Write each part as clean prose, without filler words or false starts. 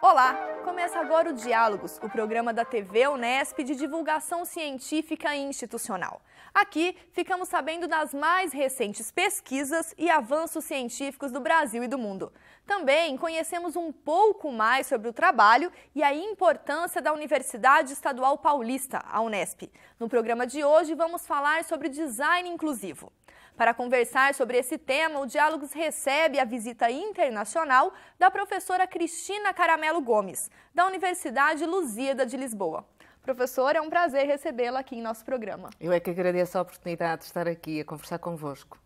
Olá! Começa agora o Diálogos, o programa da TV Unesp de divulgação científica e institucional. Aqui ficamos sabendo das mais recentes pesquisas e avanços científicos do Brasil e do mundo. Também conhecemos um pouco mais sobre o trabalho e a importância da Universidade Estadual Paulista, a Unesp. No programa de hoje vamos falar sobre design inclusivo. Para conversar sobre esse tema, o Diálogos recebe a visita internacional da professora Cristina Caramelo Gomes, da Universidade Lusíada de Lisboa. Professora, é um prazer recebê-la aqui em nosso programa. Eu é que agradeço a oportunidade de estar aqui a conversar convosco.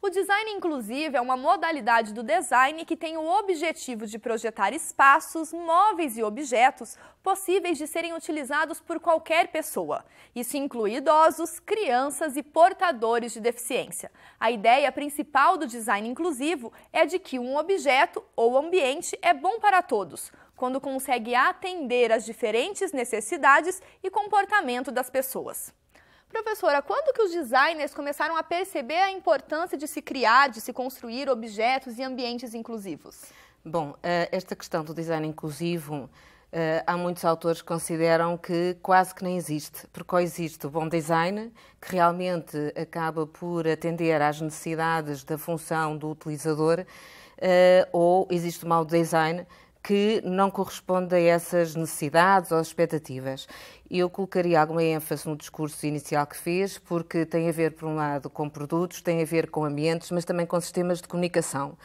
O design inclusivo é uma modalidade do design que tem o objetivo de projetar espaços, móveis e objetos possíveis de serem utilizados por qualquer pessoa. Isso inclui idosos, crianças e portadores de deficiência. A ideia principal do design inclusivo é de que um objeto ou ambiente é bom para todos, quando consegue atender às diferentes necessidades e comportamento das pessoas. Professora, quando que os designers começaram a perceber a importância de se criar, de se construir objetos e ambientes inclusivos? Bom, esta questão do design inclusivo, há muitos autores que consideram que quase que nem existe, porque coexiste o bom design, que realmente acaba por atender às necessidades da função do utilizador, ou existe o mau design, que não corresponde a essas necessidades ou expectativas. Eu colocaria alguma ênfase no discurso inicial que fez, porque tem a ver, por um lado, com produtos, tem a ver com ambientes, mas também com sistemas de comunicação.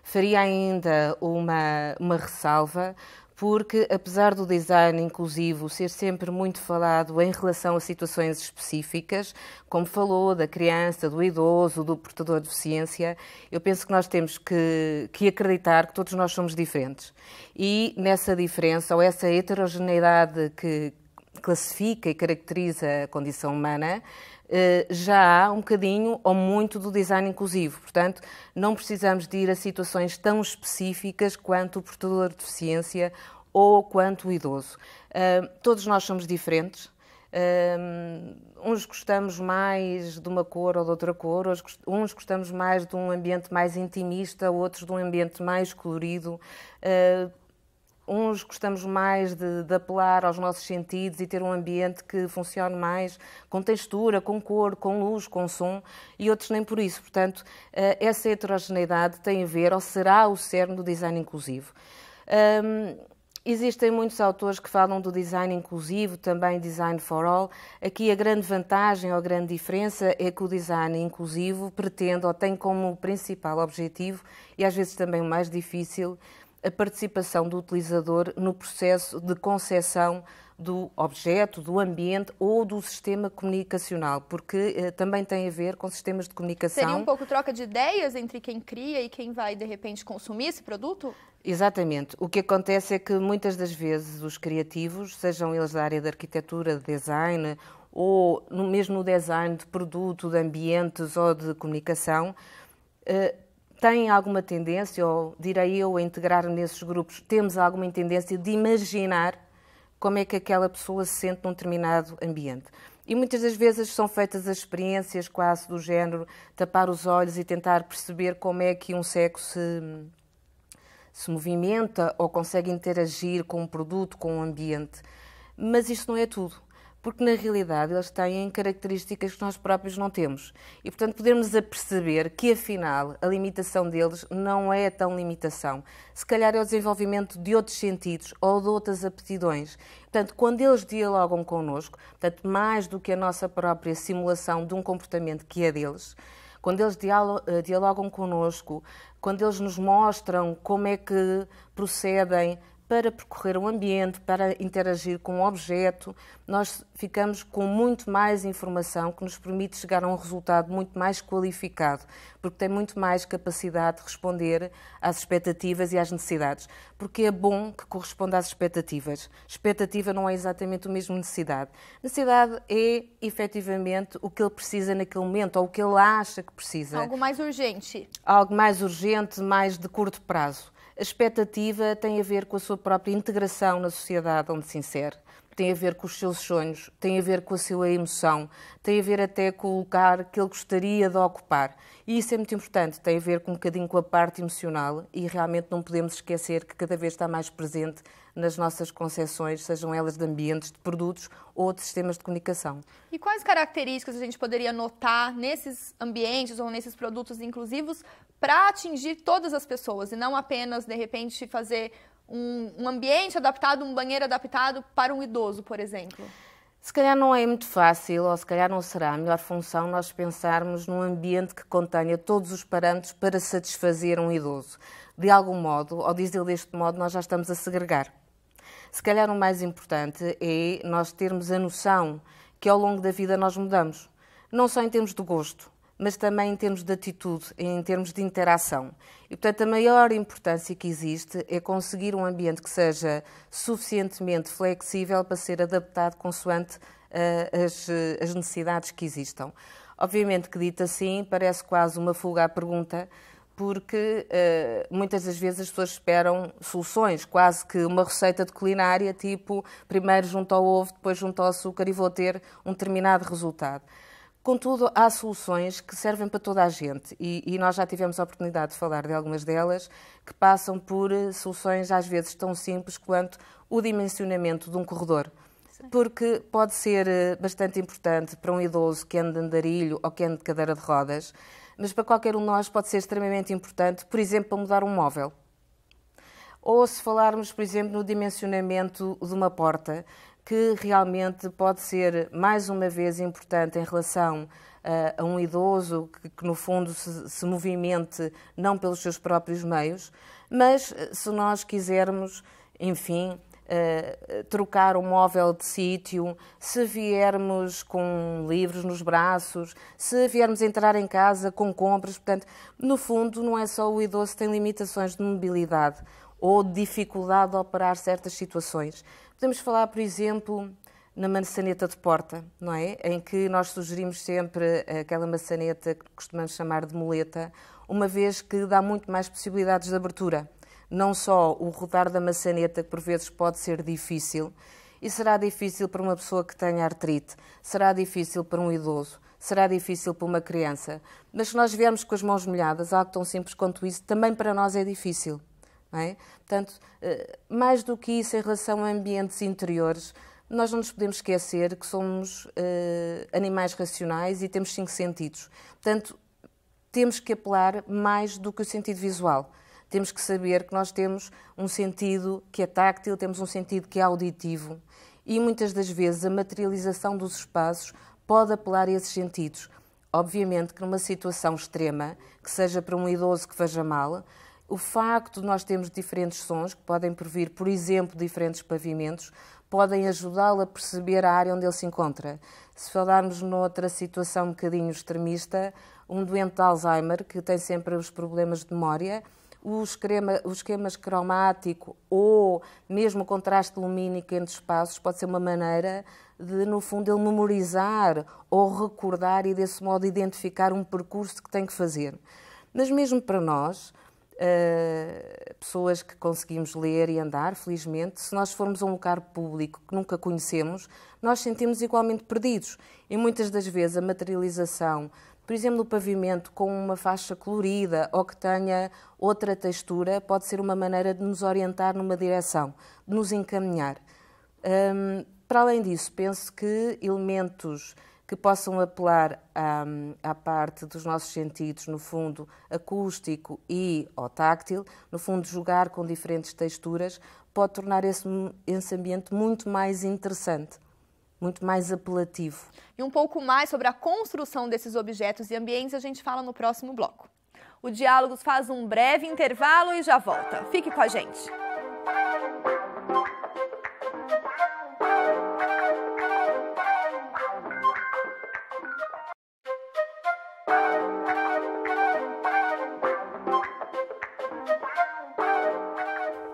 Faria ainda uma ressalva, porque apesar do design inclusivo ser sempre muito falado em relação a situações específicas, como falou da criança, do idoso, do portador de deficiência, eu penso que nós temos que acreditar que todos nós somos diferentes. E nessa diferença, ou essa heterogeneidade que classifica e caracteriza a condição humana, já há um bocadinho ou muito do design inclusivo. Portanto, não precisamos de ir a situações tão específicas quanto o portador de deficiência ou quanto o idoso. Todos nós somos diferentes. Uns gostamos mais de uma cor ou de outra cor, uns gostamos mais de um ambiente mais intimista, outros de um ambiente mais colorido. Uns gostamos mais de apelar aos nossos sentidos e ter um ambiente que funcione mais com textura, com cor, com luz, com som, e outros nem por isso. Portanto, essa heterogeneidade tem a ver, ou será o cerne do design inclusivo. Existem muitos autores que falam do design inclusivo, também design for all. Aqui a grande vantagem ou a grande diferença é que o design inclusivo pretende ou tem como principal objetivo, e às vezes também o mais difícil, a participação do utilizador no processo de concepção do objeto, do ambiente ou do sistema comunicacional, porque também tem a ver com sistemas de comunicação. Seria um pouco troca de ideias entre quem cria e quem vai, de repente, consumir esse produto? Exatamente. O que acontece é que muitas das vezes os criativos, sejam eles da área de arquitetura, de design, ou mesmo no design de produto, de ambientes ou de comunicação, têm alguma tendência, ou direi eu, a integrar nesses grupos, temos alguma tendência de imaginar como é que aquela pessoa se sente num determinado ambiente. E muitas das vezes são feitas as experiências quase do género tapar os olhos e tentar perceber como é que um cego se movimenta ou consegue interagir com um produto, com um ambiente. Mas isso não é tudo, porque na realidade eles têm características que nós próprios não temos. E, portanto, podemos aperceber que, afinal, a limitação deles não é tão limitação. Se calhar é o desenvolvimento de outros sentidos ou de outras aptidões. Portanto, quando eles dialogam connosco, portanto, mais do que a nossa própria simulação de um comportamento que é deles, quando eles dialogam connosco, quando eles nos mostram como é que procedem para percorrer o ambiente, para interagir com o objeto, nós ficamos com muito mais informação que nos permite chegar a um resultado muito mais qualificado, porque tem muito mais capacidade de responder às expectativas e às necessidades. Porque é bom que corresponda às expectativas. Expectativa não é exatamente o mesmo necessidade. Necessidade é, efetivamente, o que ele precisa naquele momento, ou o que ele acha que precisa. Algo mais urgente. Algo mais urgente, mais de curto prazo. A expectativa tem a ver com a sua própria integração na sociedade onde se insere. tem a ver com os seus sonhos, tem a ver com a sua emoção, tem a ver até com o lugar que ele gostaria de ocupar. E isso é muito importante, tem a ver com um bocadinho com a parte emocional e realmente não podemos esquecer que cada vez está mais presente nas nossas concepções, sejam elas de ambientes, de produtos ou de sistemas de comunicação. E quais características a gente poderia notar nesses ambientes ou nesses produtos inclusivos para atingir todas as pessoas e não apenas, de repente, fazer um ambiente adaptado, um banheiro adaptado para um idoso, por exemplo? Se calhar não é muito fácil, ou se calhar não será a melhor função nós pensarmos num ambiente que contenha todos os parâmetros para satisfazer um idoso. De algum modo, ou dizer deste modo, nós já estamos a segregar. Se calhar o mais importante é nós termos a noção que ao longo da vida nós mudamos. Não só em termos de gosto, mas também em termos de atitude, em termos de interação. E, portanto, a maior importância que existe é conseguir um ambiente que seja suficientemente flexível para ser adaptado consoante as necessidades que existam. Obviamente que, dito assim, parece quase uma fuga à pergunta, porque muitas das vezes as pessoas esperam soluções, quase que uma receita de culinária, tipo, primeiro junto ao ovo, depois junto ao açúcar e vou ter um determinado resultado. Contudo, há soluções que servem para toda a gente e nós já tivemos a oportunidade de falar de algumas delas que passam por soluções às vezes tão simples quanto o dimensionamento de um corredor. Porque pode ser bastante importante para um idoso que anda de andarilho ou que anda de cadeira de rodas, mas para qualquer um de nós pode ser extremamente importante, por exemplo, para mudar um móvel. Ou se falarmos, por exemplo, no dimensionamento de uma porta, que realmente pode ser, mais uma vez, importante em relação a um idoso que no fundo, se movimente não pelos seus próprios meios, mas se nós quisermos, enfim, trocar um móvel de sítio, se viermos com livros nos braços, se viermos entrar em casa com compras, portanto, no fundo, não é só o idoso que tem limitações de mobilidade ou dificuldade de operar certas situações. Podemos falar, por exemplo, na maçaneta de porta, não é? Em que nós sugerimos sempre aquela maçaneta que costumamos chamar de muleta, uma vez que dá muito mais possibilidades de abertura. Não só o rodar da maçaneta, que por vezes pode ser difícil, e será difícil para uma pessoa que tenha artrite, será difícil para um idoso, será difícil para uma criança. Mas se nós viermos com as mãos molhadas, algo tão simples quanto isso, também para nós é difícil. Não é? Portanto, mais do que isso em relação a ambientes interiores, nós não nos podemos esquecer que somos animais racionais e temos 5 sentidos. Portanto, temos que apelar mais do que o sentido visual. Temos que saber que nós temos um sentido que é táctil, temos um sentido que é auditivo e muitas das vezes a materialização dos espaços pode apelar a esses sentidos. Obviamente que numa situação extrema, que seja para um idoso que veja mal, o facto de nós termos diferentes sons, que podem provir, por exemplo, diferentes pavimentos, podem ajudá-lo a perceber a área onde ele se encontra. Se falarmos noutra situação um bocadinho extremista, um doente de Alzheimer, que tem sempre os problemas de memória, o esquema cromático ou mesmo o contraste lumínico entre espaços pode ser uma maneira de, no fundo, ele memorizar ou recordar e, desse modo, identificar um percurso que tem que fazer. Mas mesmo para nós, pessoas que conseguimos ler e andar, felizmente, se nós formos a um lugar público que nunca conhecemos, nós sentimos igualmente perdidos. E muitas das vezes a materialização, por exemplo, no pavimento com uma faixa colorida ou que tenha outra textura, pode ser uma maneira de nos orientar numa direção, de nos encaminhar. Para além disso, penso que elementos que possam apelar à parte dos nossos sentidos, no fundo, acústico e ao táctil, no fundo, jogar com diferentes texturas, pode tornar esse ambiente muito mais interessante, muito mais apelativo. E um pouco mais sobre a construção desses objetos e ambientes a gente fala no próximo bloco. O Diálogos faz um breve intervalo e já volta. Fique com a gente.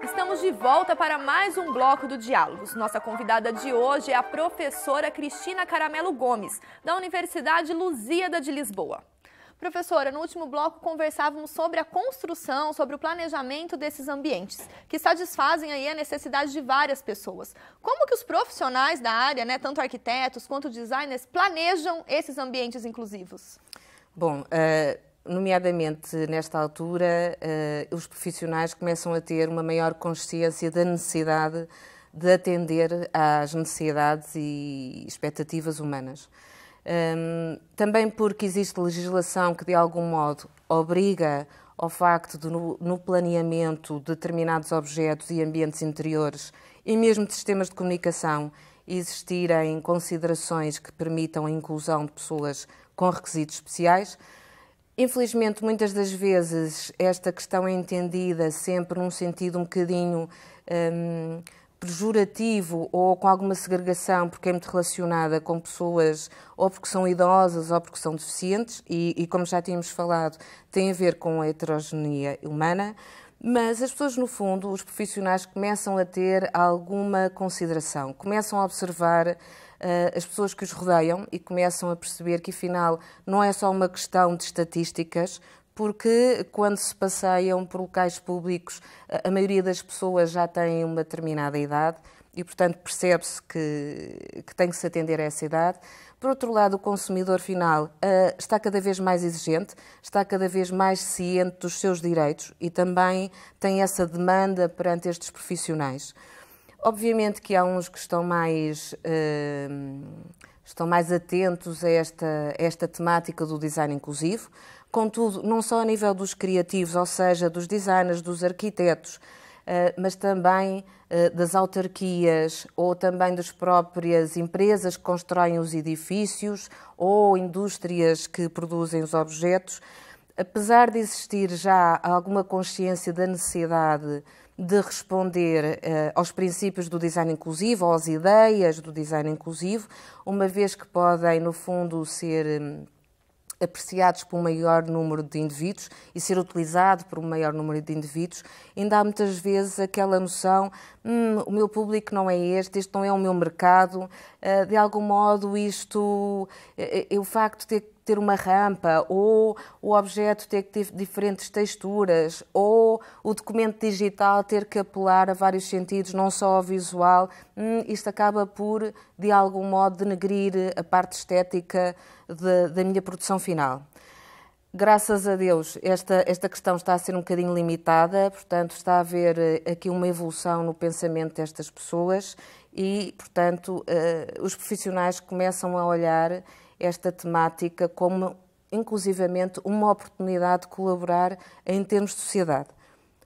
Estamos de volta para mais um bloco do Diálogos. Nossa convidada de hoje é a professora Cristina Caramelo Gomes, da Universidade Lusíada de Lisboa. Professora, no último bloco conversávamos sobre a construção, sobre o planejamento desses ambientes, que satisfazem aí a necessidade de várias pessoas. Como que os profissionais da área, né, tanto arquitetos quanto designers, planejam esses ambientes inclusivos? Bom, nomeadamente nesta altura, os profissionais começam a ter uma maior consciência da necessidade de atender às necessidades e expectativas humanas. Também porque existe legislação que, de algum modo, obriga ao facto de, no planeamento de determinados objetos e ambientes interiores e mesmo de sistemas de comunicação, existirem considerações que permitam a inclusão de pessoas com requisitos especiais. Infelizmente, muitas das vezes, esta questão é entendida sempre num sentido um bocadinho pejorativo ou com alguma segregação, porque é muito relacionada com pessoas ou porque são idosas ou porque são deficientes e como já tínhamos falado, tem a ver com a heterogeneia humana, mas as pessoas, no fundo, os profissionais começam a ter alguma consideração, começam a observar as pessoas que os rodeiam e começam a perceber que, afinal, não é só uma questão de estatísticas, porque quando se passeiam por locais públicos, a maioria das pessoas já tem uma determinada idade e, portanto, percebe-se que tem que se atender a essa idade. Por outro lado, o consumidor final está cada vez mais exigente, está cada vez mais ciente dos seus direitos e também tem essa demanda perante estes profissionais. Obviamente que há uns que estão mais atentos a esta temática do design inclusivo. Contudo, não só a nível dos criativos, ou seja, dos designers, dos arquitetos, mas também das autarquias ou também das próprias empresas que constroem os edifícios ou indústrias que produzem os objetos. Apesar de existir já alguma consciência da necessidade de responder aos princípios do design inclusivo, ou às ideias do design inclusivo, uma vez que podem, no fundo, ser apreciados por um maior número de indivíduos e ser utilizado por um maior número de indivíduos, ainda há muitas vezes aquela noção, o meu público não é este não é o meu mercado, de algum modo isto, o facto de ter uma rampa, ou o objeto ter que ter diferentes texturas, ou o documento digital ter que apelar a vários sentidos, não só ao visual, isto acaba por, de algum modo, denegrir a parte estética da minha produção final. Graças a Deus, esta questão está a ser um bocadinho limitada, portanto, está a haver aqui uma evolução no pensamento destas pessoas e, portanto, os profissionais começam a olhar esta temática como, inclusivamente, uma oportunidade de colaborar em termos de sociedade.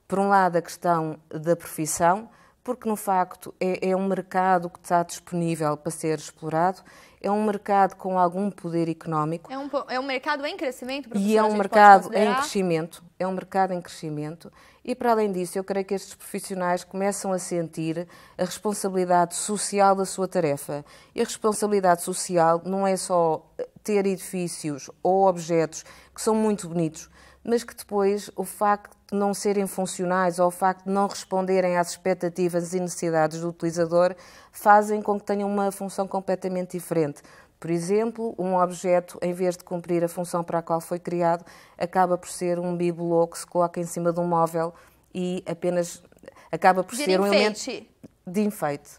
Por um lado, a questão da profissão, porque, no facto, é um mercado que está disponível para ser explorado, é um mercado com algum poder económico. É um mercado em crescimento, professor? E é um mercado em crescimento, E, para além disso, eu creio que estes profissionais começam a sentir a responsabilidade social da sua tarefa. E a responsabilidade social não é só ter edifícios ou objetos que são muito bonitos, mas que depois o facto de não serem funcionais ou o facto de não responderem às expectativas e necessidades do utilizador fazem com que tenham uma função completamente diferente. Por exemplo, um objeto, em vez de cumprir a função para a qual foi criado, acaba por ser um bibelô que se coloca em cima de um móvel e apenas acaba por ser um elemento de enfeite.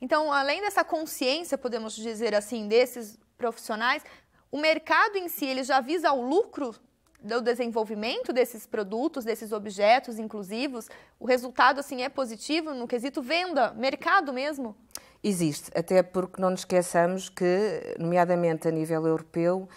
Então, além dessa consciência, podemos dizer assim, desses profissionais, o mercado em si, ele já visa o lucro do desenvolvimento desses produtos, desses objetos inclusivos? O resultado, assim, é positivo no quesito venda, mercado mesmo? Existe, até porque não nos esqueçamos que, nomeadamente a nível europeu,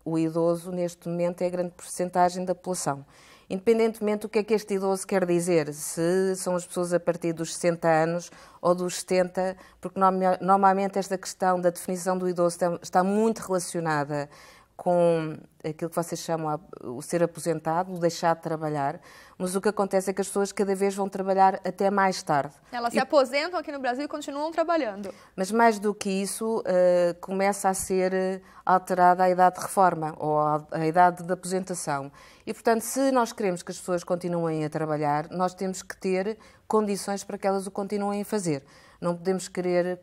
o idoso, neste momento, é a grande porcentagem da população. Independentemente do que é que este idoso quer dizer, se são as pessoas a partir dos 60 anos ou dos 70, porque normalmente esta questão da definição do idoso está muito relacionada com aquilo que vocês chamam o ser aposentado, o deixar de trabalhar, mas o que acontece é que as pessoas cada vez vão trabalhar até mais tarde. Elas se aposentam aqui no Brasil e continuam trabalhando. Mas mais do que isso, começa a ser alterada a idade de reforma ou a idade de aposentação. E, portanto, se nós queremos que as pessoas continuem a trabalhar, nós temos que ter condições para que elas o continuem a fazer. Não podemos querer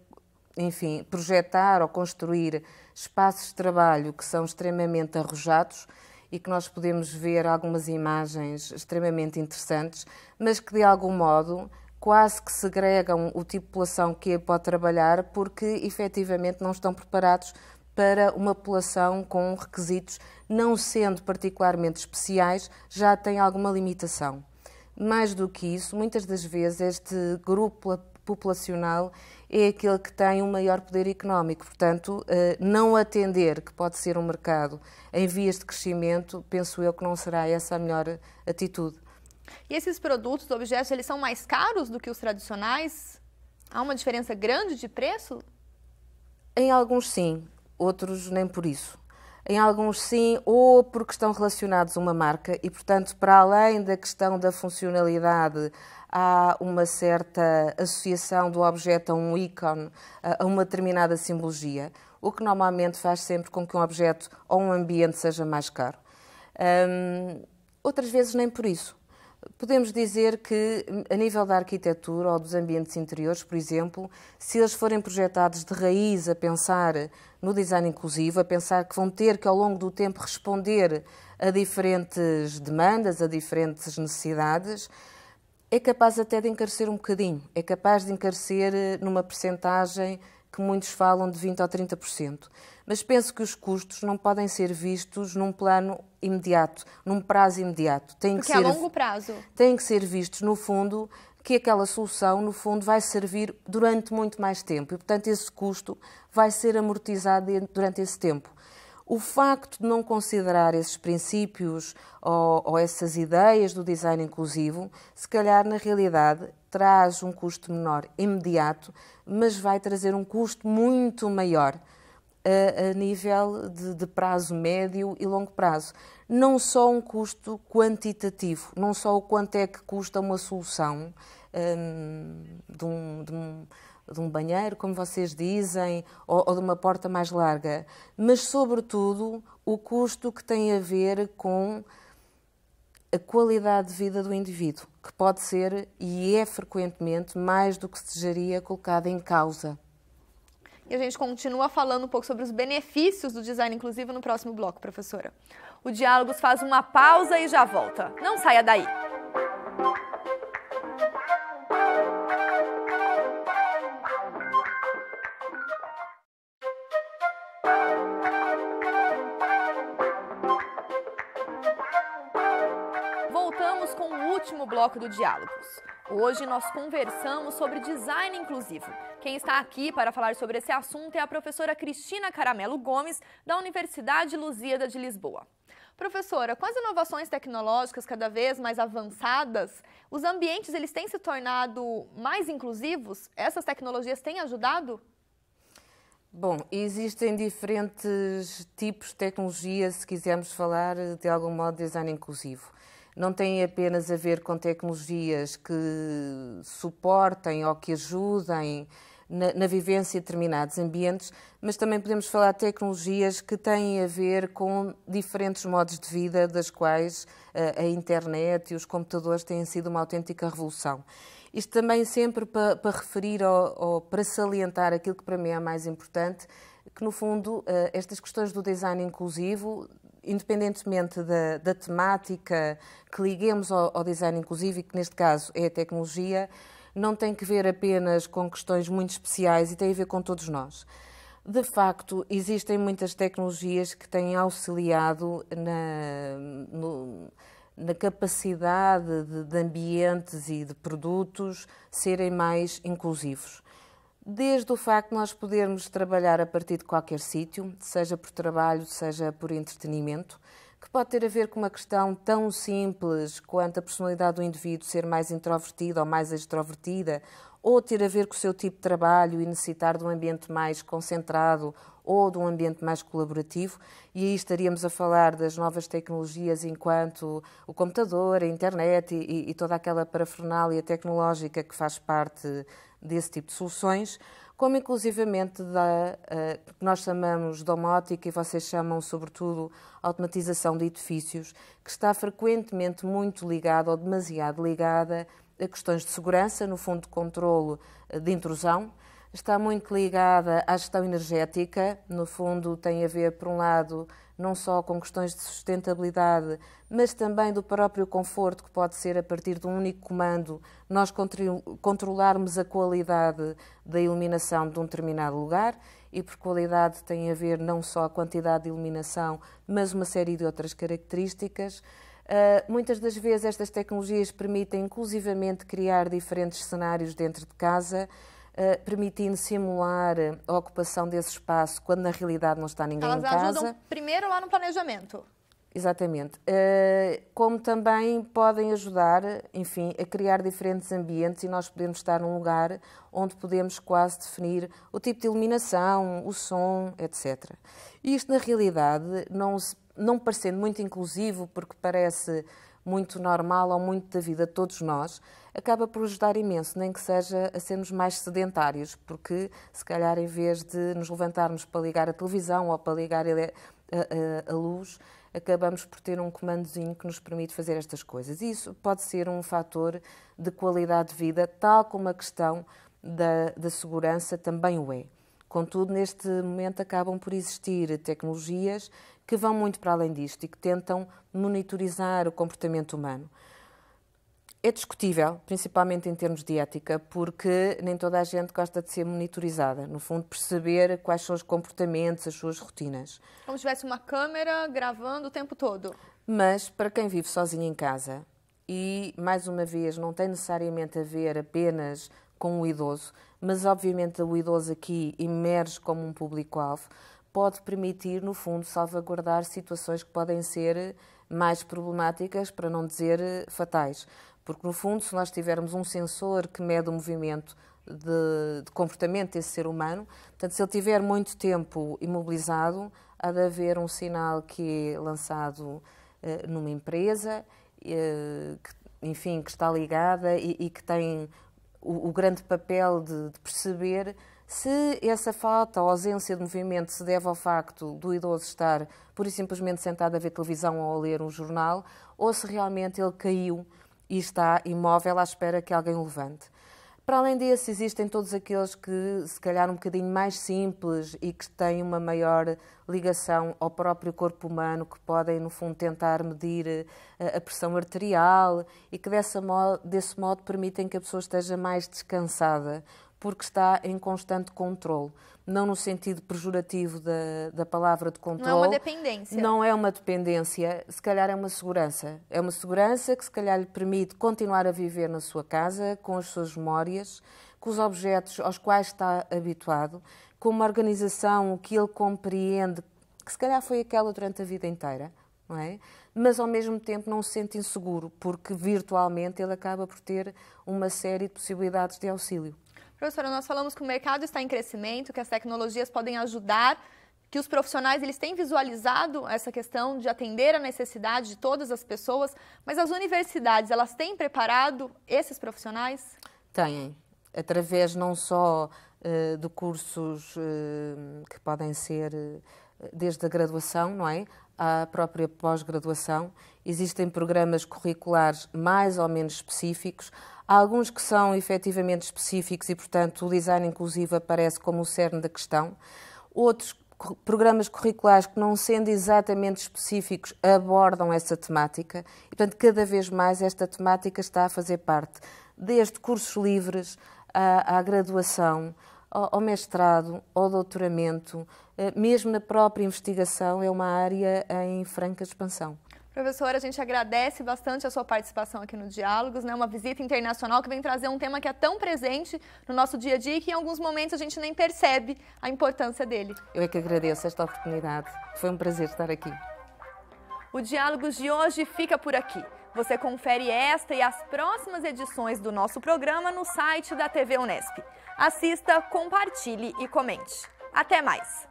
enfim, projetar ou construir espaços de trabalho que são extremamente arrojados e que nós podemos ver algumas imagens extremamente interessantes, mas que de algum modo quase que segregam o tipo de população que pode trabalhar porque efetivamente não estão preparados para uma população com requisitos, não sendo particularmente especiais, já tem alguma limitação. Mais do que isso, muitas das vezes este grupo populacional é aquele que tem um maior poder económico. Portanto, não atender, que pode ser um mercado em vias de crescimento, penso eu que não será essa a melhor atitude. E esses produtos, objetos, eles são mais caros do que os tradicionais? Há uma diferença grande de preço? Em alguns sim, outros nem por isso. Em alguns sim, ou porque estão relacionados a uma marca e, portanto, para além da questão da funcionalidade, há uma certa associação do objeto a um ícone, a uma determinada simbologia, o que normalmente faz sempre com que um objeto ou um ambiente seja mais caro. Outras vezes nem por isso. Podemos dizer que, a nível da arquitetura ou dos ambientes interiores, por exemplo, se eles forem projetados de raiz a pensar no design inclusivo, a pensar que vão ter que, ao longo do tempo, responder a diferentes demandas, a diferentes necessidades, é capaz até de encarecer um bocadinho. É capaz de encarecer numa percentagem que muitos falam de 20% ou 30%. Mas penso que os custos não podem ser vistos num plano imediato, num prazo imediato. Porque a longo prazo. Têm que ser vistos, no fundo, que aquela solução, no fundo, vai servir durante muito mais tempo. E, portanto, esse custo vai ser amortizado durante esse tempo. O facto de não considerar esses princípios ou essas ideias do design inclusivo, se calhar, na realidade, traz um custo menor imediato, mas vai trazer um custo muito maior a nível de prazo médio e longo prazo. Não só um custo quantitativo, não só o quanto é que custa uma solução de um banheiro, como vocês dizem, ou de uma porta mais larga, mas, sobretudo, o custo que tem a ver com a qualidade de vida do indivíduo, que pode ser, e é frequentemente, mais do que se desejaria, colocada em causa. E a gente continua falando um pouco sobre os benefícios do design inclusivo no próximo bloco, professora. O Diálogos faz uma pausa e já volta. Não saia daí! Voltamos com o último bloco do Diálogos. Hoje nós conversamos sobre design inclusivo. Quem está aqui para falar sobre esse assunto é a professora Cristina Caramelo Gomes, da Universidade Lusíada de Lisboa. Professora, com as inovações tecnológicas cada vez mais avançadas, os ambientes eles têm se tornado mais inclusivos? Essas tecnologias têm ajudado? Bom, existem diferentes tipos de tecnologias, se quisermos falar de algum modo de design inclusivo. Não tem apenas a ver com tecnologias que suportem ou que ajudem na vivência de determinados ambientes, mas também podemos falar de tecnologias que têm a ver com diferentes modos de vida, das quais a internet e os computadores têm sido uma autêntica revolução. Isto também sempre para referir ou para salientar aquilo que para mim é mais importante, que no fundo estas questões do design inclusivo, independentemente da temática que liguemos ao design inclusivo, e que neste caso é a tecnologia, não tem que ver apenas com questões muito especiais e tem a ver com todos nós. De facto, existem muitas tecnologias que têm auxiliado na capacidade de ambientes e de produtos serem mais inclusivos. Desde o facto de nós podermos trabalhar a partir de qualquer sítio, seja por trabalho, seja por entretenimento, que pode ter a ver com uma questão tão simples quanto a personalidade do indivíduo ser mais introvertida ou mais extrovertida, ou ter a ver com o seu tipo de trabalho e necessitar de um ambiente mais concentrado ou de um ambiente mais colaborativo, e aí estaríamos a falar das novas tecnologias enquanto o computador, a internet e toda aquela parafernália tecnológica que faz parte desse tipo de soluções, como inclusivamente que nós chamamos domótica e vocês chamam sobretudo automatização de edifícios, que está frequentemente muito ligada ou demasiado ligada a questões de segurança, no fundo de controlo de intrusão, está muito ligada à gestão energética. No fundo, tem a ver, por um lado, não só com questões de sustentabilidade, mas também do próprio conforto, que pode ser a partir de um único comando, nós controlarmos a qualidade da iluminação de um determinado lugar. E por qualidade tem a ver não só a quantidade de iluminação, mas uma série de outras características. Muitas das vezes estas tecnologias permitem inclusivamente criar diferentes cenários dentro de casa, permitindo simular a ocupação desse espaço quando na realidade não está ninguém em casa. Elas ajudam primeiro lá no planejamento. Exatamente. Como também podem ajudar, enfim, a criar diferentes ambientes, e nós podemos estar num lugar onde podemos quase definir o tipo de iluminação, o som, etc. E isto, na realidade, não parecendo muito inclusivo, porque parece muito normal ou muito da vida de todos nós, acaba por ajudar imenso, nem que seja a sermos mais sedentários, porque se calhar em vez de nos levantarmos para ligar a televisão ou para ligar a luz, acabamos por ter um comandozinho que nos permite fazer estas coisas. E isso pode ser um fator de qualidade de vida, tal como a questão da segurança também o é. Contudo, neste momento acabam por existir tecnologias que vão muito para além disto e que tentam monitorizar o comportamento humano. É discutível, principalmente em termos de ética, porque nem toda a gente gosta de ser monitorizada. No fundo, perceber quais são os comportamentos, as suas rotinas. Como se tivesse uma câmera gravando o tempo todo. Mas, para quem vive sozinho em casa, e, mais uma vez, não tem necessariamente a ver apenas com o idoso, mas, obviamente, o idoso aqui emerge como um público-alvo, pode permitir, no fundo, salvaguardar situações que podem ser mais problemáticas, para não dizer fatais. Porque, no fundo, se nós tivermos um sensor que mede o movimento de comportamento desse ser humano, portanto, se ele tiver muito tempo imobilizado, há de haver um sinal que é lançado numa empresa, que está ligada e que tem o grande papel de perceber se essa falta ou ausência de movimento se deve ao facto do idoso estar pura e simplesmente sentado a ver televisão ou a ler um jornal, ou se realmente ele caiu e está imóvel à espera que alguém o levante. Para além desse, existem todos aqueles que, se calhar um bocadinho mais simples e que têm uma maior ligação ao próprio corpo humano, que podem, no fundo, tentar medir a pressão arterial e que, desse modo, permitem que a pessoa esteja mais descansada, porque está em constante controle. Não no sentido pejorativo da palavra de controle. Não é uma dependência. Não é uma dependência, se calhar é uma segurança. É uma segurança que se calhar lhe permite continuar a viver na sua casa, com as suas memórias, com os objetos aos quais está habituado, com uma organização que ele compreende, que se calhar foi aquela durante a vida inteira, não é? Mas ao mesmo tempo não se sente inseguro, porque virtualmente ele acaba por ter uma série de possibilidades de auxílio. Professora, nós falamos que o mercado está em crescimento, que as tecnologias podem ajudar, que os profissionais eles têm visualizado essa questão de atender a necessidade de todas as pessoas, mas as universidades, elas têm preparado esses profissionais? Têm, através não só de cursos que podem ser desde a graduação, não é? À própria pós-graduação. Existem programas curriculares mais ou menos específicos. Há alguns que são efetivamente específicos e, portanto, o design inclusivo aparece como o cerne da questão. Outros programas curriculares que, não sendo exatamente específicos, abordam essa temática. E, portanto, cada vez mais esta temática está a fazer parte, desde cursos livres à graduação, ao mestrado, ao doutoramento, mesmo na própria investigação, é uma área em franca expansão. Professora, a gente agradece bastante a sua participação aqui no Diálogos, né? Uma visita internacional que vem trazer um tema que é tão presente no nosso dia a dia e que em alguns momentos a gente nem percebe a importância dele. Eu é que agradeço esta oportunidade. Foi um prazer estar aqui. O Diálogos de hoje fica por aqui. Você confere esta e as próximas edições do nosso programa no site da TV Unesp. Assista, compartilhe e comente. Até mais!